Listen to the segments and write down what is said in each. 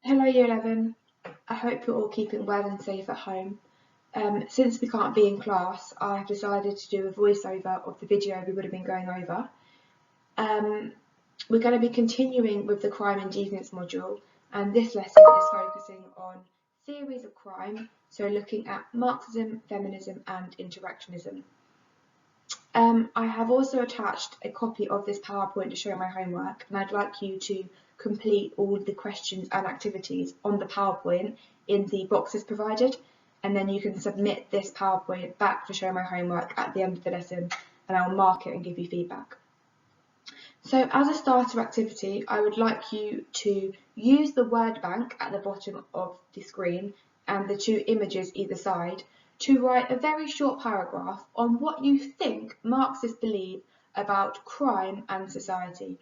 Hello Year 11, I hope you're all keeping well and safe at home. Since we can't be in class, I have decided to do a voiceover of the video we would have been going over. We're going to be continuing with the Crime and Deviance module, and this lesson is focusing on theories of crime, so looking at Marxism, Feminism and Interactionism. I have also attached a copy of this PowerPoint to show my homework, and I'd like you to complete all the questions and activities on the PowerPoint in the boxes provided, and then you can submit this PowerPoint back to show my homework at the end of the lesson, and I'll mark it and give you feedback. So as a starter activity, I would like you to use the word bank at the bottom of the screen and the two images either side to write a very short paragraph on what you think Marxists believe about crime and society.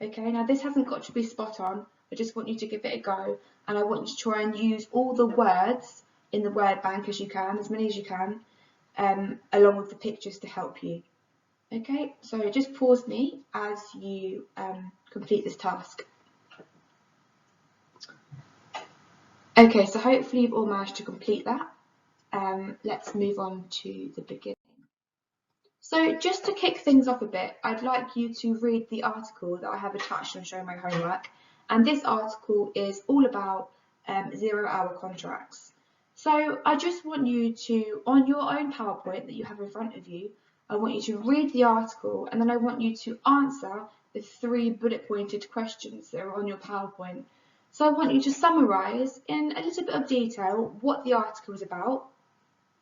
Okay, now this hasn't got to be spot on, I just want you to give it a go, and I want you to try and use all the words in the word bank as you can, as many as you can, along with the pictures to help you. Okay, so just pause me as you complete this task. Okay, so hopefully you've all managed to complete that. Let's move on to the beginning. So just to kick things off a bit, I'd like you to read the article that I have attached on Show My Homework, and this article is all about 0-hour contracts. So I just want you to, on your own PowerPoint that you have in front of you, I want you to read the article, and then I want you to answer the 3 bullet pointed questions that are on your PowerPoint. So I want you to summarise in a little bit of detail what the article is about,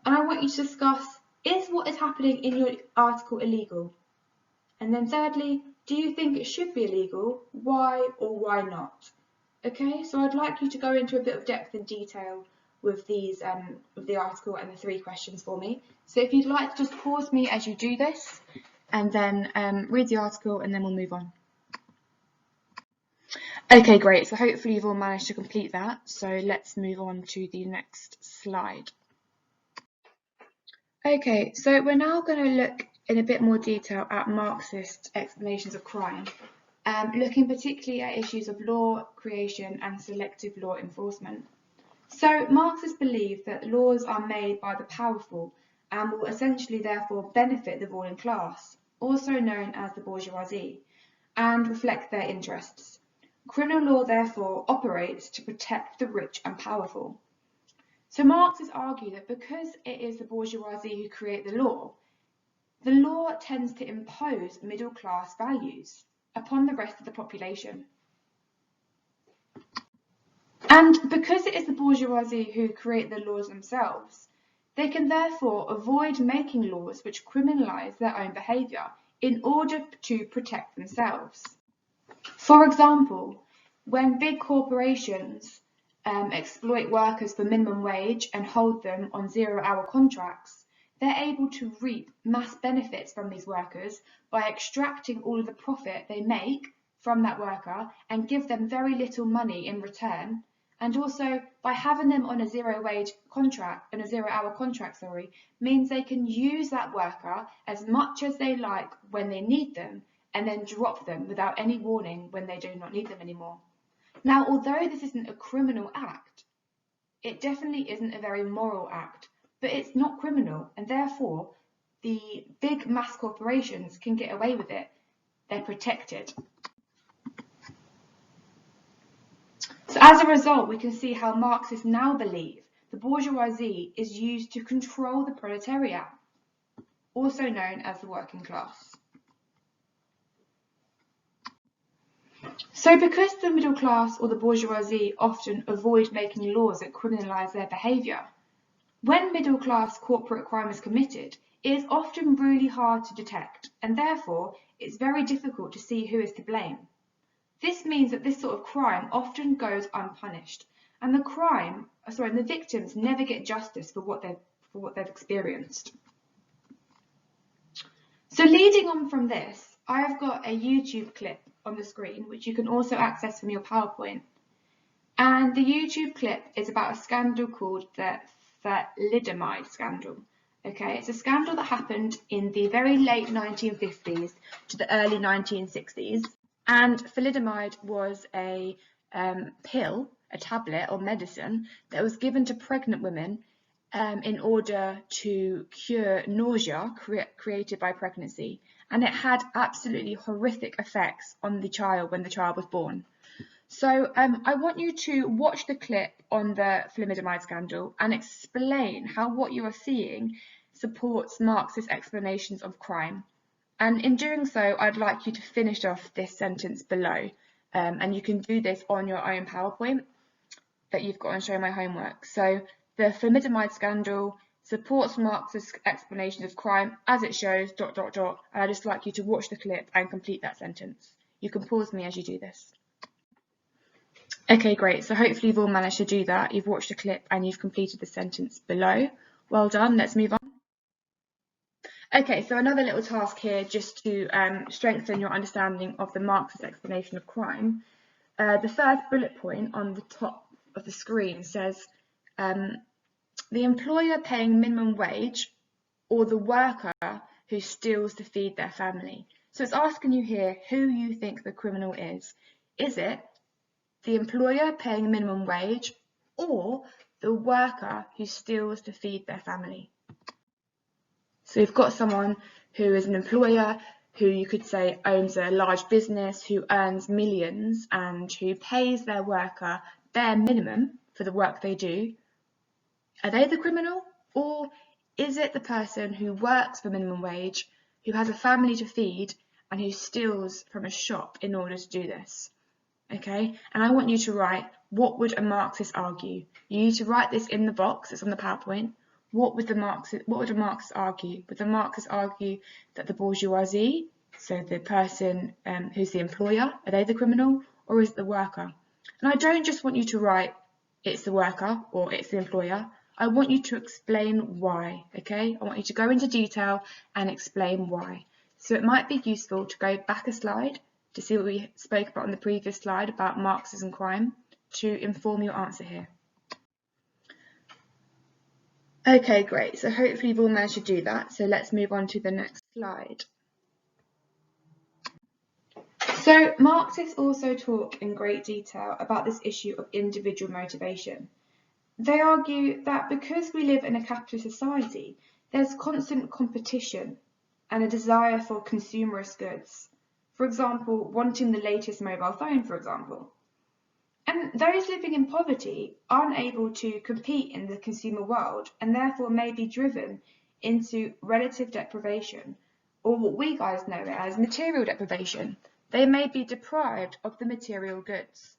and I want you to discuss, is what is happening in your article illegal? And then thirdly, do you think it should be illegal? Why or why not? Okay, so I'd like you to go into a bit of depth and detail with these, with the article and the 3 questions for me. So if you'd like to just pause me as you do this, and then read the article, and then we'll move on. Okay, great. So hopefully you've all managed to complete that. So let's move on to the next slide. Okay, so we're now going to look in a bit more detail at Marxist explanations of crime, looking particularly at issues of law creation and selective law enforcement. So Marxists believe that laws are made by the powerful and will essentially therefore benefit the ruling class, also known as the bourgeoisie, and reflect their interests. Criminal law therefore operates to protect the rich and powerful. So Marxists argue that because it is the bourgeoisie who create the law tends to impose middle class values upon the rest of the population. And because it is the bourgeoisie who create the laws themselves, they can therefore avoid making laws which criminalise their own behaviour in order to protect themselves. For example, when big corporations exploit workers for minimum wage and hold them on 0-hour contracts, they're able to reap mass benefits from these workers by extracting all of the profit they make from that worker and give them very little money in return. And also by having them on a 0-hour contract, means they can use that worker as much as they like when they need them, and then drop them without any warning when they do not need them anymore. Now, although this isn't a criminal act, it definitely isn't a very moral act, but it's not criminal, and therefore the big mass corporations can get away with it. They're protected. So as a result, we can see how Marxists now believe the bourgeoisie is used to control the proletariat, also known as the working class. So because the middle class or the bourgeoisie often avoid making laws that criminalise their behaviour, when middle class corporate crime is committed, it is often really hard to detect, and therefore it's very difficult to see who is to blame. This means that this sort of crime often goes unpunished, and the victims never get justice for what they've experienced. So leading on from this, I have got a YouTube clip on the screen, which you can also access from your PowerPoint. And the YouTube clip is about a scandal called the thalidomide scandal. Okay, it's a scandal that happened in the very late 1950s to the early 1960s. And thalidomide was a pill, a tablet or medicine that was given to pregnant women in order to cure nausea created by pregnancy, and it had absolutely horrific effects on the child when the child was born. So I want you to watch the clip on the thalidomide scandal and explain how what you are seeing supports Marxist explanations of crime. And in doing so, I'd like you to finish off this sentence below. And you can do this on your own PowerPoint that you've got on Show My Homework. So the thalidomide scandal supports Marxist explanations of crime as it shows ... And I'd just like you to watch the clip and complete that sentence. You can pause me as you do this. Okay, great. So hopefully you've all managed to do that. You've watched the clip and you've completed the sentence below. Well done. Let's move on. Okay, so another little task here just to strengthen your understanding of the Marxist explanation of crime. The first bullet point on the top of the screen says the employer paying minimum wage or the worker who steals to feed their family. So it's asking you here who you think the criminal is. Is it the employer paying minimum wage or the worker who steals to feed their family? So you've got someone who is an employer who you could say owns a large business, who earns millions and who pays their worker bare minimum for the work they do. Are they the criminal, or is it the person who works for minimum wage, who has a family to feed and who steals from a shop in order to do this? Okay, and I want you to write, what would a Marxist argue? You need to write this in the box that's on the PowerPoint. What would a Marxist argue? Would the Marxists argue that the bourgeoisie, so the person who's the employer, are they the criminal, or is it the worker? And I don't just want you to write it's the worker or it's the employer. I want you to explain why, okay? I want you to go into detail and explain why. So it might be useful to go back a slide to see what we spoke about on the previous slide about Marxism crime to inform your answer here. Okay, great. So hopefully you've all managed to do that. So let's move on to the next slide. So Marxists also talk in great detail about this issue of individual motivation. They argue that because we live in a capitalist society, there's constant competition and a desire for consumerist goods. For example, wanting the latest mobile phone, for example. And those living in poverty aren't able to compete in the consumer world and therefore may be driven into relative deprivation, or what we guys know as material deprivation. They may be deprived of the material goods.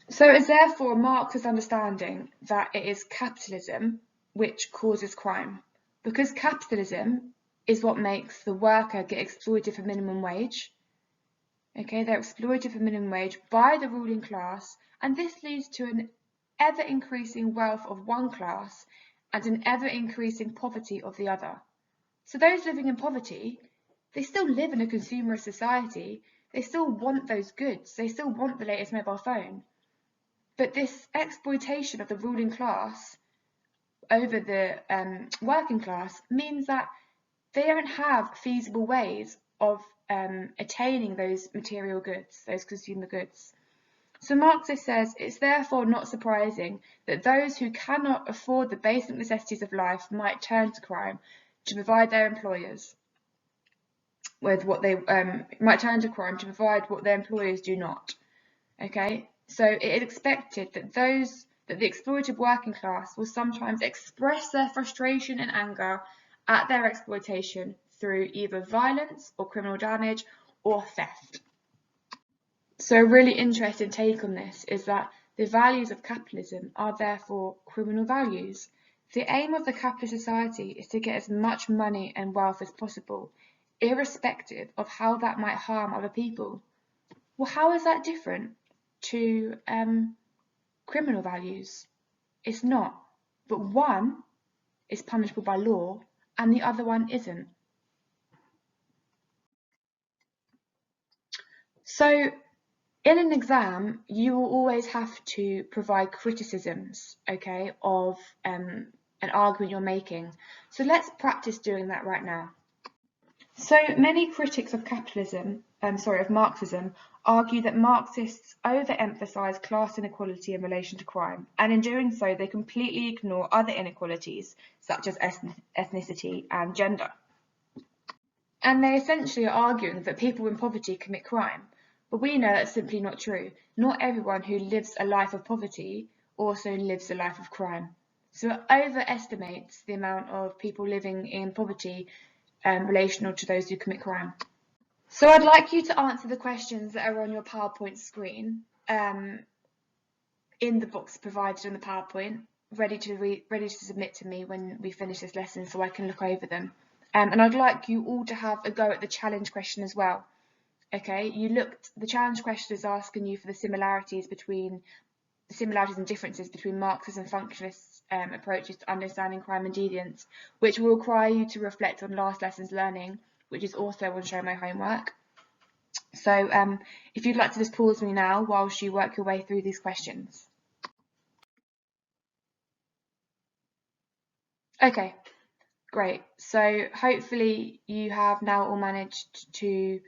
So it's therefore Marx's understanding that it is capitalism which causes crime, because capitalism is what makes the worker get exploited for minimum wage. Okay, they're exploited for minimum wage by the ruling class, and this leads to an ever-increasing wealth of one class and an ever-increasing poverty of the other. So those living in poverty, they still live in a consumerist society, they still want those goods, they still want the latest mobile phone. But this exploitation of the ruling class over the working class means that they don't have feasible ways of attaining those material goods, those consumer goods. So Marxist says it's therefore not surprising that those who cannot afford the basic necessities of life might turn to crime to provide their employers with what they might turn to crime to provide what their employers do not. Okay, so it is expected that the exploited working class will sometimes express their frustration and anger at their exploitation through either violence or criminal damage or theft. So a really interesting take on this is that the values of capitalism are therefore criminal values. The aim of the capitalist society is to get as much money and wealth as possible, irrespective of how that might harm other people. Well, how is that different to criminal values? It's not, but one is punishable by law and the other one isn't. So in an exam, you will always have to provide criticisms, okay, of an argument you're making. So let's practice doing that right now. So many critics of Marxism, argue that Marxists overemphasize class inequality in relation to crime, and in doing so, they completely ignore other inequalities such as ethnicity and gender. And they essentially are arguing that people in poverty commit crime, but we know that's simply not true. Not everyone who lives a life of poverty also lives a life of crime. So it overestimates the amount of people living in poverty relational to those who commit crime. So I'd like you to answer the questions that are on your PowerPoint screen in the box provided on the PowerPoint, ready to submit to me when we finish this lesson so I can look over them. And I'd like you all to have a go at the challenge question as well. Okay, the challenge question is asking you for the similarities and differences between Marxist and functionist approaches to understanding crime and deviance, which will require you to reflect on last lesson's learning, which is also on Show My Homework. So if you'd like to just pause me now whilst you work your way through these questions. Okay, great. So hopefully you have now all managed to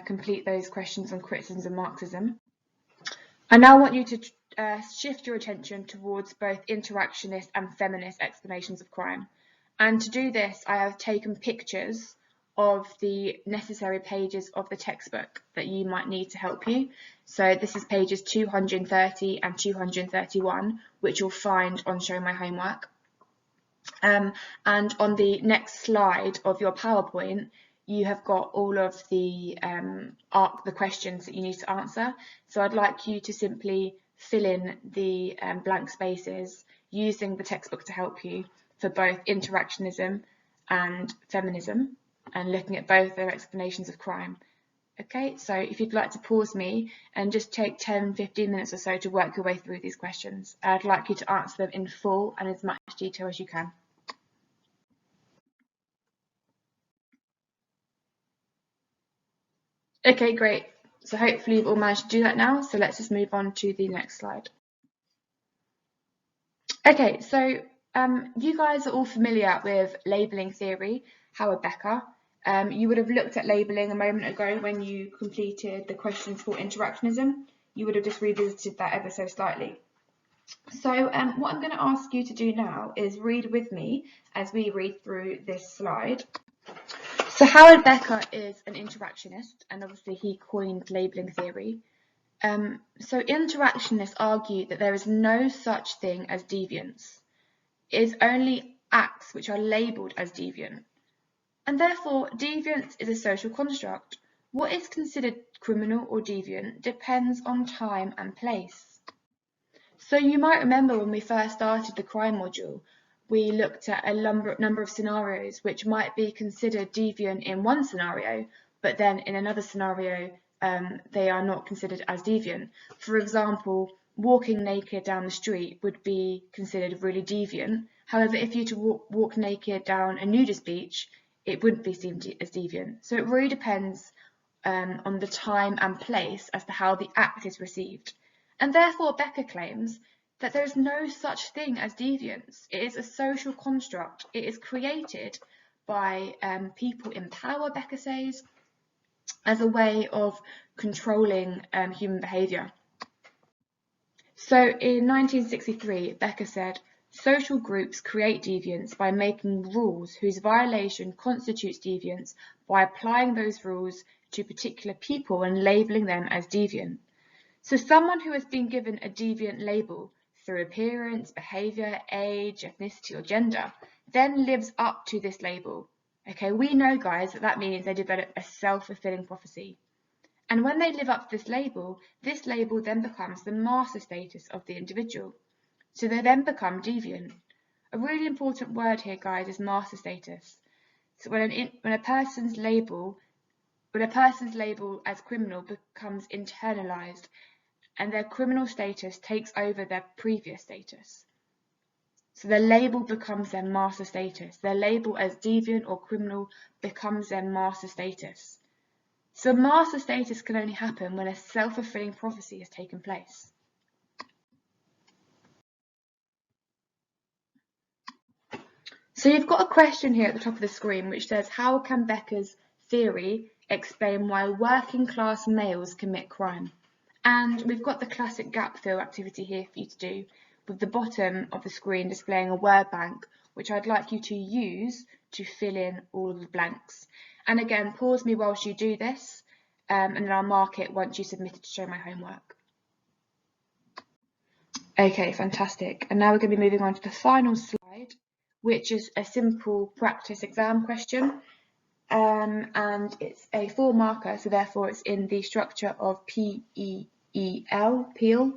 complete those questions on criticisms of Marxism. I now want you to shift your attention towards both interactionist and feminist explanations of crime. And to do this, I have taken pictures of the necessary pages of the textbook that you might need to help you. So this is pages 230 and 231, which you'll find on Show My Homework. And on the next slide of your PowerPoint, you have got all of the questions that you need to answer. So I'd like you to simply fill in the blank spaces using the textbook to help you for both interactionism and feminism, and looking at both their explanations of crime. Okay, so if you'd like to pause me and just take 10-15 minutes or so to work your way through these questions, I'd like you to answer them in full and as much detail as you can. Okay, great. So hopefully you've all managed to do that now. So let's just move on to the next slide. Okay, so you guys are all familiar with labelling theory, Howard Becker. You would have looked at labelling a moment ago when you completed the questions for interactionism. You would have just revisited that ever so slightly. So what I'm going to ask you to do now is read with me as we read through this slide. So Howard Becker is an interactionist, and obviously he coined labelling theory. So interactionists argue that there is no such thing as deviance. It is only acts which are labelled as deviant. And therefore, deviance is a social construct. What is considered criminal or deviant depends on time and place. So you might remember when we first started the crime module, we looked at a number of scenarios which might be considered deviant in one scenario, but then in another scenario they are not considered as deviant. For example, walking naked down the street would be considered really deviant. However, if you were to walk naked down a nudist beach, it wouldn't be seen as deviant. So it really depends on the time and place as to how the act is received. And therefore, Becker claims that there is no such thing as deviance. It is a social construct. It is created by people in power, Becker says, as a way of controlling human behaviour. So in 1963, Becker said, social groups create deviance by making rules whose violation constitutes deviance by applying those rules to particular people and labelling them as deviant. So someone who has been given a deviant label through appearance, behaviour, age, ethnicity or gender then lives up to this label. Okay, we know, guys, that means they develop a self-fulfilling prophecy. And when they live up to this label then becomes the master status of the individual. So they then become deviant. A really important word here, guys, is master status. So when a person's label as criminal becomes internalized, and their criminal status takes over their previous status. So their label becomes their master status. Their label as deviant or criminal becomes their master status. So master status can only happen when a self-fulfilling prophecy has taken place. So you've got a question here at the top of the screen which says, how can Becker's theory explain why working class males commit crime? And we've got the classic gap fill activity here for you to do, with the bottom of the screen displaying a word bank, which I'd like you to use to fill in all of the blanks. And again, pause me whilst you do this, and then I'll mark it once you submit it to show my homework. Okay, fantastic. And now we're going to be moving on to the final slide, which is a simple practice exam question. And it's a 4-marker, so therefore it's in the structure of PEEL, PEEL.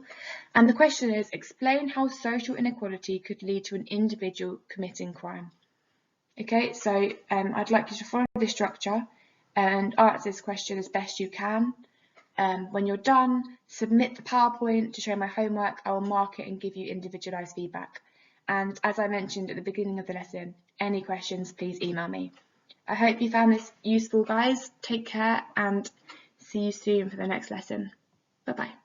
And the question is, explain how social inequality could lead to an individual committing crime. Okay, so I'd like you to follow this structure and answer this question as best you can. When you're done, submit the PowerPoint to show my homework. I will mark it and give you individualised feedback. And as I mentioned at the beginning of the lesson, any questions, please email me. I hope you found this useful, guys. Take care and see you soon for the next lesson. Bye-bye.